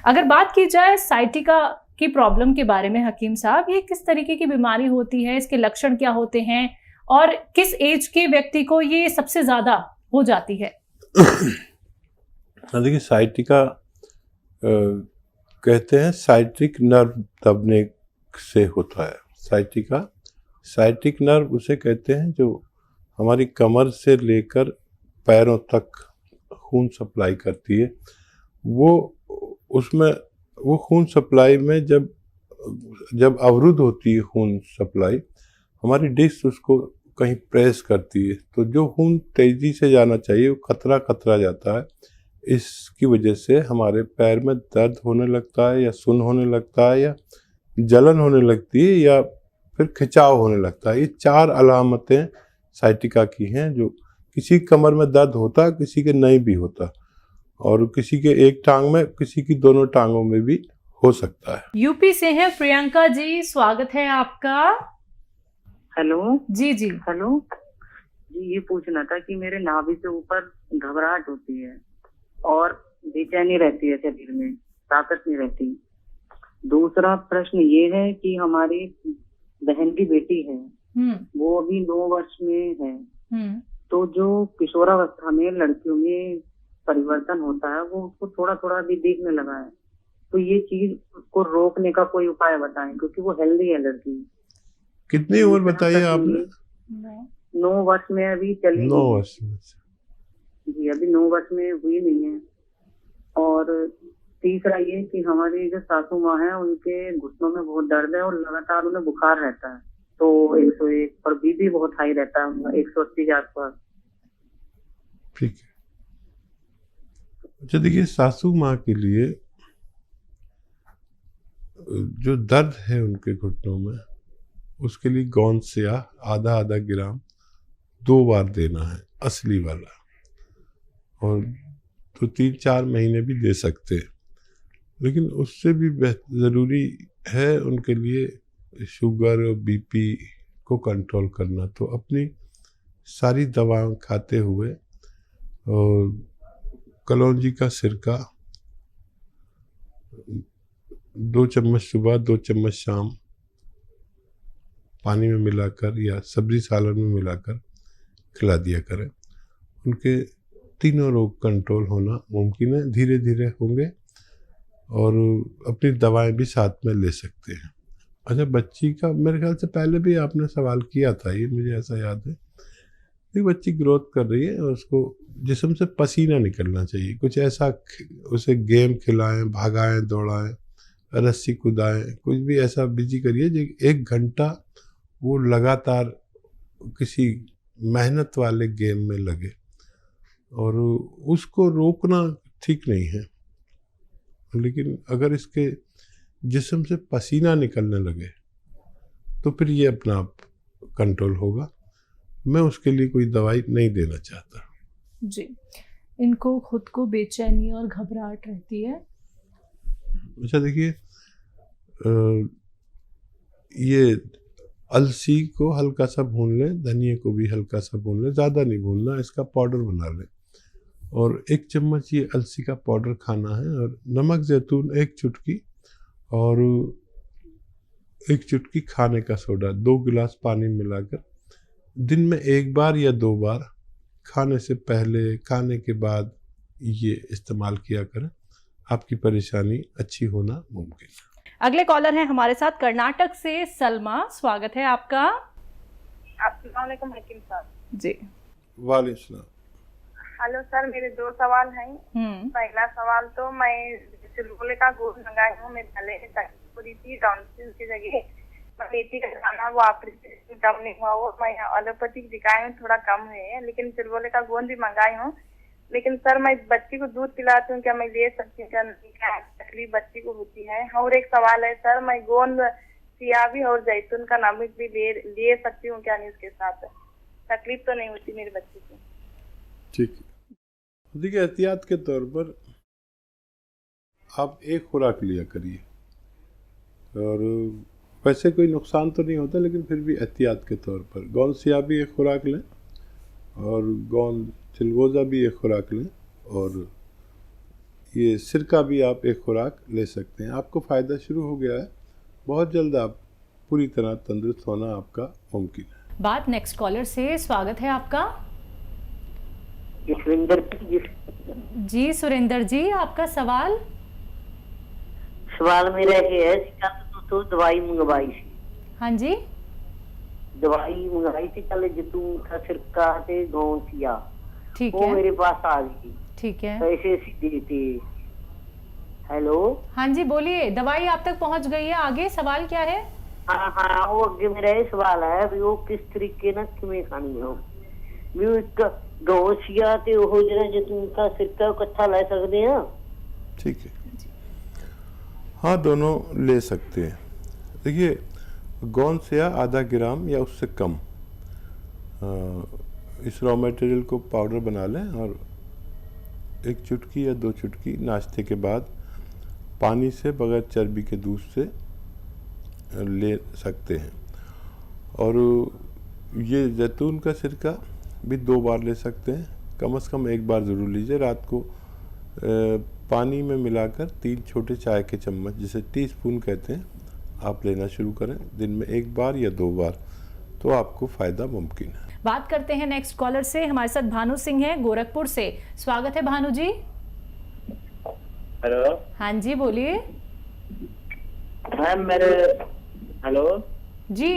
अगर बात की जाए साइटिका की प्रॉब्लम के बारे में हकीम साहब, ये किस तरीके की बीमारी होती है, इसके लक्षण क्या होते हैं और किस एज के व्यक्ति को ये सबसे ज्यादा हो जाती है? देखिए, साइटिका कहते हैं साइट्रिक नर्व दबने से होता है। साइट्रिक नर्व उसे कहते हैं जो हमारी कमर से लेकर पैरों तक खून सप्लाई करती है। वो खून सप्लाई में जब अवरुद्ध होती है खून सप्लाई, हमारी डिस्क उसको कहीं प्रेस करती है, तो जो खून तेजी से जाना चाहिए वो कतरा जाता है। इसकी वजह से हमारे पैर में दर्द होने लगता है, या सुन्न होने लगता है, या जलन होने लगती है, या फिर खिंचाव होने लगता है। ये 4 अलामतें साइटिका की हैं, जो किसी कमर में दर्द होता है, किसी के नहीं भी होता, और किसी के एक टांग में, किसी की दोनों टांगों में भी हो सकता है। यूपी से है प्रियंका जी, स्वागत है आपका। हेलो जी जी। हेलो जी, ये पूछना था कि मेरे नाभि से ऊपर घबराहट होती है और बेचैनी रहती है, शरीर में ताकत नहीं रहती। दूसरा प्रश्न ये है कि हमारी बहन की बेटी है, वो अभी 9 वर्ष में है, तो जो किशोरावस्था में लड़कियों में परिवर्तन होता है वो उसको थोड़ा थोड़ा भी दिखने लगा है, तो ये चीज को रोकने का कोई उपाय बताएं, क्योंकि वो हेल्दी है लड़की। कितनी उम्र बताइए आपने? 9 वर्ष में अभी चली। 9 वर्ष में जी, अभी 9 वर्ष में हुई नहीं है। और तीसरा ये कि हमारी जो सासू माँ है, उनके घुटनों में बहुत दर्द है और लगातार उन्हें बुखार रहता है, तो 101 और बीपी बहुत हाई रहता है उनका, 180 के आसपास। ठीक है। अच्छा, देखिए, सासू माँ के लिए जो दर्द है उनके घुटनों में, उसके लिए गोंद से आधा ग्राम 2 बार देना है, असली वाला, और तो 3-4 महीने भी दे सकते हैं। लेकिन उससे भी ज़रूरी है उनके लिए शुगर और बीपी को कंट्रोल करना। तो अपनी सारी दवाएं खाते हुए और कलौंजी का सिरका 2 चम्मच सुबह, 2 चम्मच शाम पानी में मिलाकर या सब्जी सालन में मिलाकर खिला दिया करें। उनके तीनों रोग कंट्रोल होना मुमकिन है, धीरे धीरे होंगे, और अपनी दवाएं भी साथ में ले सकते हैं। अच्छा, बच्ची का मेरे ख्याल से पहले भी आपने सवाल किया था, ये मुझे ऐसा याद है। ये बच्ची ग्रोथ कर रही है और उसको जिस्म से पसीना निकलना चाहिए। कुछ ऐसा उसे गेम खिलाएं, भागाएं, दौड़ाएं, रस्सी कूदाएं, कुछ भी ऐसा बिजी करिए जो 1 घंटा वो लगातार किसी मेहनत वाले गेम में लगे। और उसको रोकना ठीक नहीं है, लेकिन अगर इसके जिस्म से पसीना निकलने लगे तो फिर ये अपना आप कंट्रोल होगा। मैं उसके लिए कोई दवाई नहीं देना चाहता जी। इनको खुद को बेचैनी और घबराहट रहती है। अच्छा, देखिए, ये अलसी को हल्का सा भून लें, धनिया को भी हल्का सा भून लें, ज़्यादा नहीं भूनना, इसका पाउडर बना लें, और 1 चम्मच ये अलसी का पाउडर खाना है, और नमक जैतून 1 चुटकी, और 1 चुटकी खाने का सोडा 2 गिलास पानी मिलाकर दिन में 1 बार या 2 बार, खाने से पहले, खाने के बाद ये इस्तेमाल किया करें। आपकी परेशानी अच्छी होना मुमकिन है। अगले कॉलर हैं हमारे साथ कर्नाटक से सलमा, स्वागत है आपका। अस्सलाम वालेकुम हकीम साहब। जी। वालेकुम सलाम। हेलो सर, मेरे 2 सवाल हैं। पहला सवाल, तो मैं चिलगोले का गोश्त मंगाई हूँ, मेरे गले में तकलीफ हो रही थी, टॉन्सिल की जगह मेथी का खाना, वो ऑपरेशन कम नहीं हुआ, वो मैं एलोपैथिक दिखाई हूँ, थोड़ा कम है, लेकिन चिलगोले का गोंद भी मंगाई हूँ। लेकिन सर, मैं बच्ची को दूध पिलाती हूँ, क्या मैं ले सकती हूँ? क्या तकलीफ बच्ची को होती है? और एक सवाल है सर, मैं गोंद, सियाबी और जैतून का नमक भी ले सकती हूँ क्या? नहीं, उसके साथ तकलीफ तो नहीं होती मेरी बच्ची को? ठीक है। देखिए, एहतियात के तौर पर आप 1 खुराक लिया करिए, और वैसे कोई नुकसान तो नहीं होता, लेकिन फिर भी एहतियात के तौर पर गोंद सियाबी 1 खुराक लें, और गोंद चिलगोज़ा भी 1 खुराक लें, और ये सिरका भी आप एक खुराक ले सकते हैं। आपको फ़ायदा शुरू हो गया है, बहुत जल्द आप पूरी तरह तंदुरुस्त होना आपका मुमकिन है। बात नेक्स्ट कॉलर से, स्वागत है आपका। सुरेंद्र जी सुरेंद्र जी, आपका सवाल। सवाल मेरा ये है तो दवाई मंगवाई थी। हाँ जी, दवाई मंगवाई थी कल, जैतून का सिरका ते गौसिया, ठीक वो है, मेरे पास आ गई, ठीक है। पैसे सीधे थे। हेलो, हाँ जी बोलिए, दवाई आप तक पहुंच गई है, आगे सवाल क्या है? हाँ हाँ, वो अगे मेरा ये सवाल है भी वो किस तरीके ना किमें खानी हो, भी वो एक गौसिया ते वो जरा जैतून का सिरका इकट्ठा ले सकते हैं? ठीक है, हाँ दोनों ले सकते हैं। देखिए, गौनसिया आधा ग्राम या उससे कम इस रॉ मटेरियल को पाउडर बना लें और एक चुटकी या 2 चुटकी नाश्ते के बाद पानी से बगैर चर्बी के दूध से ले सकते हैं। और ये जैतून का सिरका भी 2 बार ले सकते हैं, कम से कम 1 बार ज़रूर लीजिए। रात को पानी में मिलाकर 3 छोटे चाय के चम्मच, जिसे टीस्पून कहते हैं, आप लेना शुरू करें दिन में 1 बार या 2 बार, तो आपको फ़ायदा मुमकिन है। बात करते हैं नेक्स्ट कॉलर से। हमारे साथ भानु सिंह है गोरखपुर से। स्वागत है भानु जी। हेलो, हाँ जी बोलिए। मैम मेरे, हेलो जी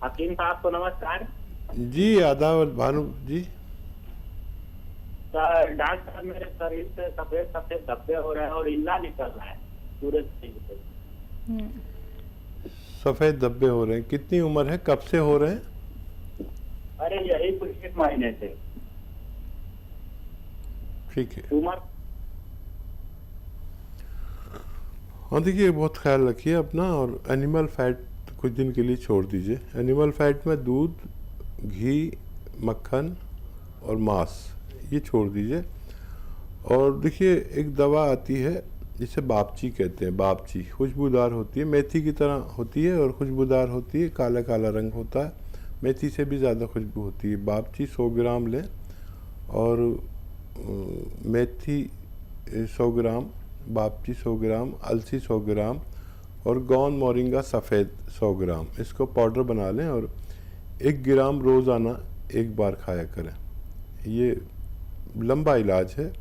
हकीम साहब को नमस्कार। जी आदाब भानु जी। सर डॉक्टर साहब, मेरे शरीर से सफेद सफेद धब्बे हो रहे हैं और इल्ला निकल रहा है पूरे शरीर से। सफ़ेद धब्बे हो रहे हैं, कितनी उम्र है, कब से हो रहे हैं? अरे यही कुछ 1 महीने से। ठीक है, उम्र हाँ देखिए बहुत ख्याल रखिए अपना, और एनिमल फैट कुछ दिन के लिए छोड़ दीजिए। एनिमल फैट में दूध, घी, मक्खन और मांस, ये छोड़ दीजिए। और देखिए एक दवा आती है जिसे बापची कहते हैं, बापची खुशबूदार होती है, मेथी की तरह होती है और खुशबूदार होती है, काला काला रंग होता है, मेथी से भी ज़्यादा खुशबू होती है। बापची 100 ग्राम लें और मेथी 100 ग्राम, बापची 100 ग्राम, अलसी 100 ग्राम और गौन मोरिंगा सफ़ेद 100 ग्राम, इसको पाउडर बना लें और 1 ग्राम रोज़ाना 1 बार खाया करें। ये लंबा इलाज है,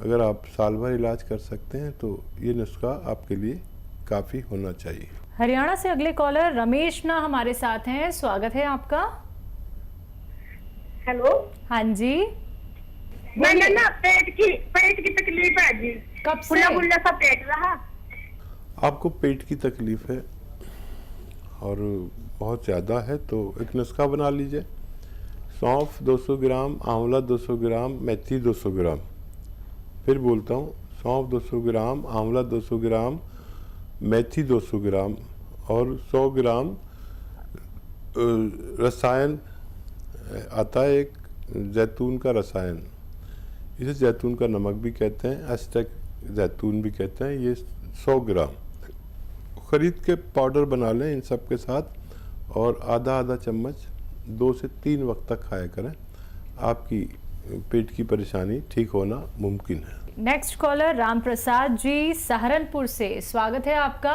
अगर आप साल भर इलाज कर सकते हैं तो ये नुस्खा आपके लिए काफ़ी होना चाहिए। हरियाणा से अगले कॉलर रमेश ना हमारे साथ हैं। स्वागत है आपका। हेलो, हाँ जी, मैंने ना पेट की तकलीफ है जी। कब से? फुल्ला फुल्ला सा पेट रहा। आपको पेट की तकलीफ है और बहुत ज़्यादा है तो एक नुस्खा बना लीजिए। सौंफ 200 ग्राम, आंवला 200 ग्राम, मेथी 200 ग्राम। फिर बोलता हूँ, सौंफ 200 ग्राम, आंवला 200 ग्राम, मेथी 200 ग्राम और 100 ग्राम रसायन आता है एक जैतून का रसायन, इसे जैतून का नमक भी कहते हैं, एस्टेक जैतून भी कहते हैं। ये 100 ग्राम ख़रीद के पाउडर बना लें इन सब के साथ और आधा आधा चम्मच 2 से 3 वक्त तक खाया करें। आपकी पेट की परेशानी ठीक होना मुमकिन है। नेक्स्ट कॉलर राम प्रसाद जी सहारनपुर से। स्वागत है आपका।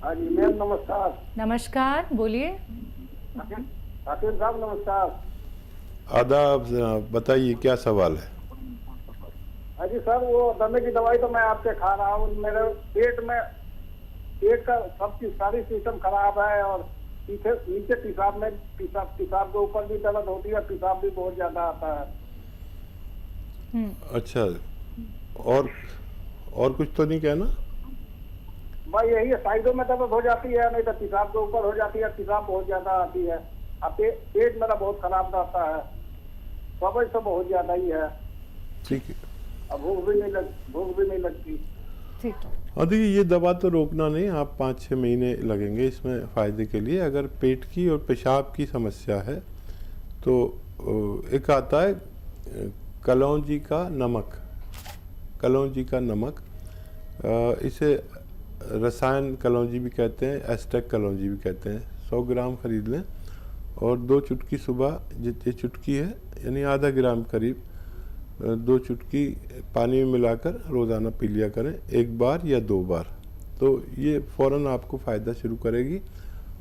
हाँ जी मैम, नमस्कार। नमस्कार, बोलिए। हाकिम साहब नमस्कार। आदाब जनाब, बताइए क्या सवाल है? हाँ जी सर, वो दमे की दवाई तो मैं आपसे खा रहा हूँ, मेरे पेट का सब चीज सारी सिस्टम खराब है और नीचे पेशाब के ऊपर भी दर्द होती है, पेशाब भी बहुत ज्यादा आता है। अच्छा, और कुछ तो नहीं कहना? भाई यही है, साइडों में दर्द हो जाती है, नहीं तो पेशाब के ऊपर हो जाती है, पेशाब बहुत ज्यादा आती है। अब पेट मेरा बहुत खराब रहता है, समझ तो बहुत ज्यादा ही है। ठीक है, अब भूख भी नहीं लगती। ठीक, हाँ देखिए ये दवा तो रोकना नहीं, आप 5-6 महीने लगेंगे इसमें फ़ायदे के लिए। अगर पेट की और पेशाब की समस्या है तो एक आता है कलौंजी का नमक, कलौंजी का नमक, इसे रसायन कलौंजी भी कहते हैं, एस्टेक कलौंजी भी कहते हैं। 100 ग्राम ख़रीद लें और 2 चुटकी सुबह, जितनी चुटकी है यानी आधा ग्राम करीब, 2 चुटकी पानी में मिलाकर रोज़ाना पी लिया करें, 1 बार या 2 बार। तो ये फ़ौरन आपको फ़ायदा शुरू करेगी।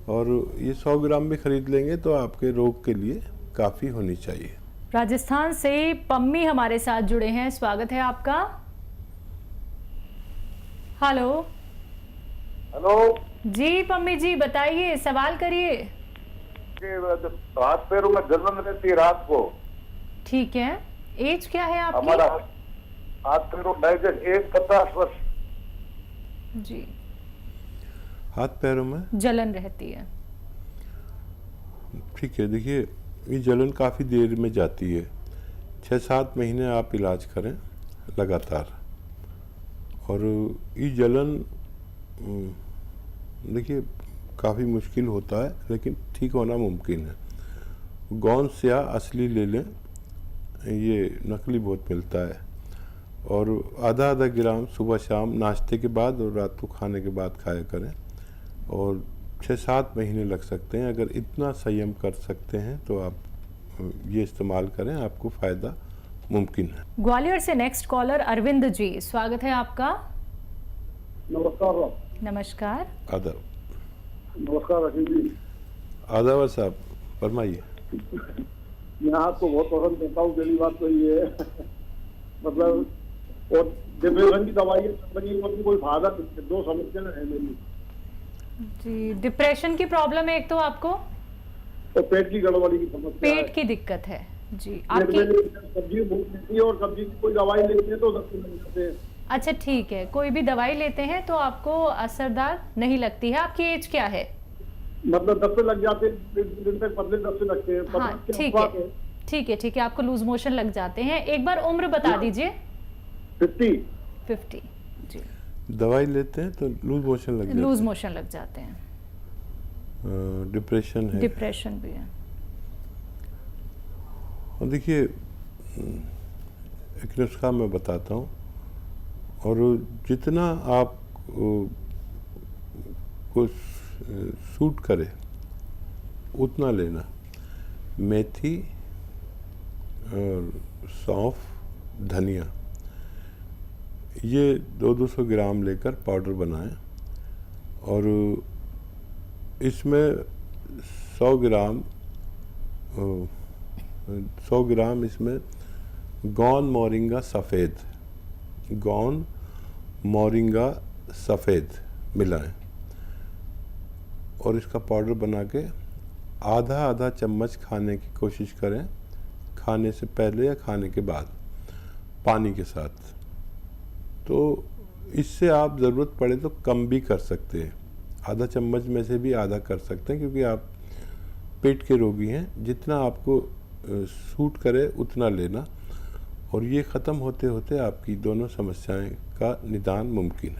और ये 100 ग्राम भी खरीद लेंगे तो आपके रोग के लिए काफ़ी होनी चाहिए। राजस्थान से पम्मी हमारे साथ जुड़े हैं, स्वागत है आपका। हेलो। हेलो जी पम्मी जी बताइए, सवाल करिए। हाथ पैरों में जलन रहती है रात को। ठीक है, एज क्या है आपकी? हमारा हाथ पैरों डायजेस्ट एज 50 वर्ष। जी, हाथ पैरों में जलन रहती है। ठीक है, देखिए ये जलन काफ़ी देर में जाती है। 6-7 महीने आप इलाज करें लगातार। और ये जलन देखिए काफ़ी मुश्किल होता है, लेकिन ठीक होना मुमकिन है। गोंद या असली ले लें, ये नकली बहुत मिलता है। और आधा ग्राम सुबह शाम नाश्ते के बाद और रात को खाने के बाद खाया करें। और 6-7 महीने लग सकते हैं। अगर इतना संयम कर सकते हैं तो आप ये इस्तेमाल करें, आपको फ़ायदा मुमकिन है। ग्वालियर से नेक्स्ट कॉलर अरविंद जी, स्वागत है आपका। नमस्कार। नमस्कार। आदाब। नमस्कार रशीद जी। आदाब साहब, फरमाइए। मैं आपको बहुत पसंद करता हूँ, पहली बात तो ये है मतलब। और डिप्रेशन की दवाई कोई फायदा, 2 समस्या है मेरी जी। डिप्रेशन की प्रॉब्लम है एक तो आपको, तो पेट की गड़बड़ी की समस्या, पेट की दिक्कत है जी आपकी। सब्जी बहुत लेती है और सब्जी की कोई दवाई लेते हैं तो दस्त लग जाते हैं। अच्छा ठीक है, कोई भी दवाई लेते हैं तो आपको असरदार नहीं लगती है। आपकी एज क्या है? मतलब दस्त लग जाते हैं, दिन तक पतले दस्त लगते हैं। हाँ ठीक है, ठीक है, ठीक है, आपको लूज मोशन लग जाते हैं। एक बार उम्र बता दीजिए। 50 जी। दवाई लेते हैं तो लूज मोशन लग जाते हैं। डिप्रेशन है, डिप्रेशन भी है। और देखिए एक नुस्खा मैं बताता हूँ, और जितना आप को सूट करे उतना लेना। मेथी और सौंफ, धनिया, ये 200 ग्राम लेकर पाउडर बनाएं। और इसमें 100 ग्राम इसमें गोंद मोरिंगा सफ़ेद मिलाएं। और इसका पाउडर बना के आधा चम्मच खाने की कोशिश करें, खाने से पहले या खाने के बाद, पानी के साथ। तो इससे आप ज़रूरत पड़े तो कम भी कर सकते हैं, आधा चम्मच में से भी आधा कर सकते हैं, क्योंकि आप पेट के रोगी हैं। जितना आपको सूट करे उतना लेना, और ये ख़त्म होते होते आपकी दोनों समस्याएं का निदान मुमकिन है।